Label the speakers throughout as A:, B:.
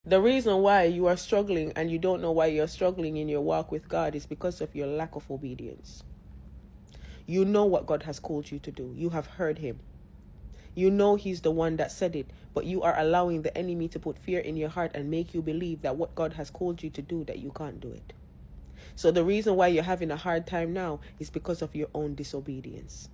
A: The reason why you are struggling and you don't know why you're struggling in your walk with God is because of your lack of obedience. You know what God has called you to do. You have heard him. You know he's the one that said it, but you are allowing the enemy to put fear in your heart and make you believe that what God has called you to do, that you can't do it. So the reason why you're having a hard time now is because of your own disobedience.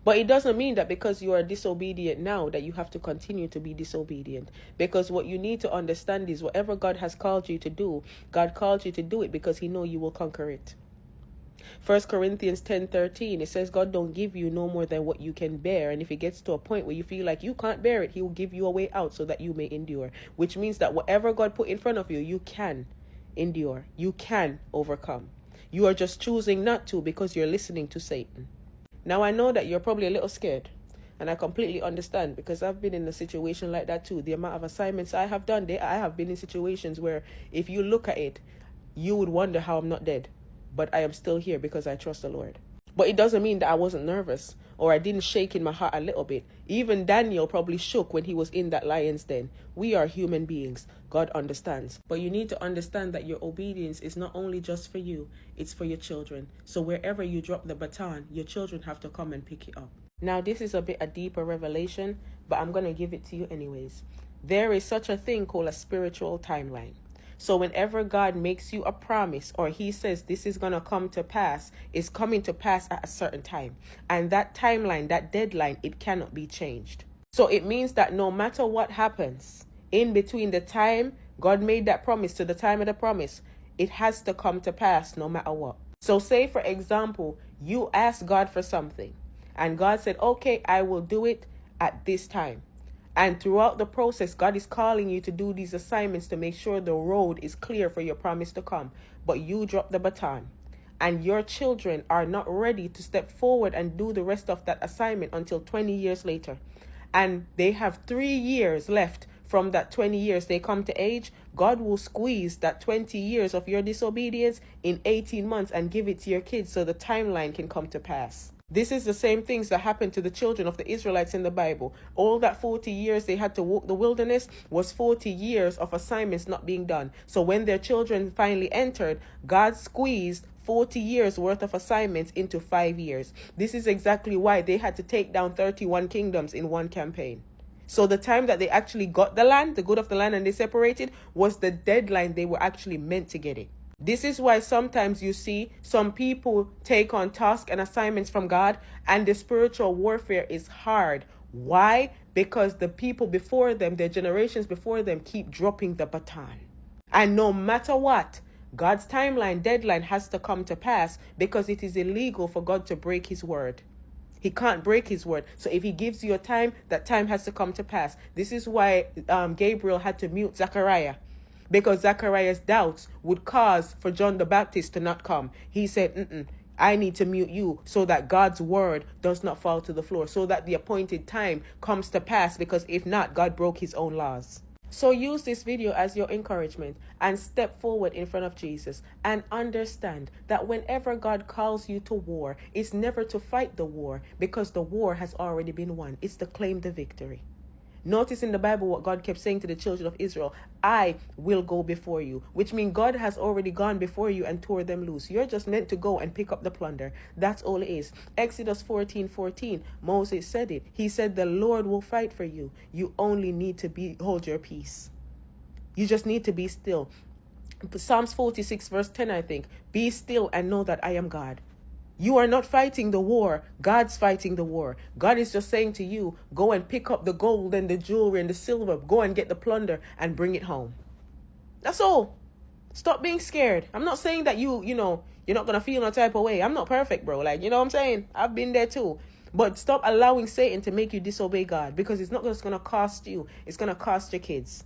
A: But it doesn't mean that because you are disobedient now that you have to continue to be disobedient. Because what you need to understand is whatever God has called you to do, God called you to do it because he knows you will conquer it. 1 Corinthians 10:13, it says God don't give you no more than what you can bear. And if it gets to a point where you feel like you can't bear it, he will give you a way out so that you may endure. Which means that whatever God put in front of you, you can endure. You can overcome. You are just choosing not to because you're listening to Satan. Now I know that you're probably a little scared, and I completely understand because I've been in a situation like that too. The amount of assignments I have done, I have been in situations where if you look at it, you would wonder how I'm not dead. But I am still here because I trust the Lord. But it doesn't mean that I wasn't nervous or I didn't shake in my heart a little bit. Even Daniel probably shook when he was in that lion's den. We are human beings. God understands. But you need to understand that your obedience is not only just for you, it's for your children. So wherever you drop the baton, your children have to come and pick it up. Now this is a deeper revelation, but I'm going to give it to you anyways. There is such a thing called a spiritual timeline. So whenever God makes you a promise or he says this is going to come to pass, it's coming to pass at a certain time. And that timeline, that deadline, it cannot be changed. So it means that no matter what happens in between the time God made that promise to the time of the promise, it has to come to pass no matter what. So say, for example, you ask God for something and God said, okay, I will do it at this time. And throughout the process, God is calling you to do these assignments to make sure the road is clear for your promise to come. But you drop the baton and your children are not ready to step forward and do the rest of that assignment until 20 years later. And they have 3 years left from that 20 years they come to age. God will squeeze that 20 years of your disobedience in 18 months and give it to your kids so the timeline can come to pass. This is the same things that happened to the children of the Israelites in the Bible. All that 40 years they had to walk the wilderness was 40 years of assignments not being done. So when their children finally entered, God squeezed 40 years worth of assignments into 5 years. This is exactly why they had to take down 31 kingdoms in one campaign. So the time that they actually got the land, the good of the land, and they separated was the deadline they were actually meant to get it. This is why sometimes you see some people take on tasks and assignments from God and the spiritual warfare is hard. Why? Because the people before them, their generations before them, keep dropping the baton. And no matter what, God's timeline, deadline has to come to pass because it is illegal for God to break his word. He can't break his word. So if he gives you a time, that time has to come to pass. This is why Gabriel had to mute Zechariah. Because Zechariah's doubts would cause for John the Baptist to not come. He said, I need to mute you so that God's word does not fall to the floor, so that the appointed time comes to pass, because if not, God broke his own laws. So use this video as your encouragement and step forward in front of Jesus and understand that whenever God calls you to war, it's never to fight the war because the war has already been won. It's to claim the victory. Notice in the Bible what God kept saying to the children of Israel, I will go before you, which means God has already gone before you and tore them loose. You're just meant to go and pick up the plunder. That's all it is. Exodus 14:14, Moses said it. He said, the Lord will fight for you. You only need to hold your peace. You just need to be still. Psalms 46 verse 10, I think, be still and know that I am God. You are not fighting the war. God's fighting the war. God is just saying to you, go and pick up the gold and the jewelry and the silver. Go and get the plunder and bring it home. That's all. Stop being scared. I'm not saying that you're not going to feel no type of way. I'm not perfect, bro. Like, you know what I'm saying? I've been there too. But stop allowing Satan to make you disobey God, because it's not just going to cost you. It's going to cost your kids.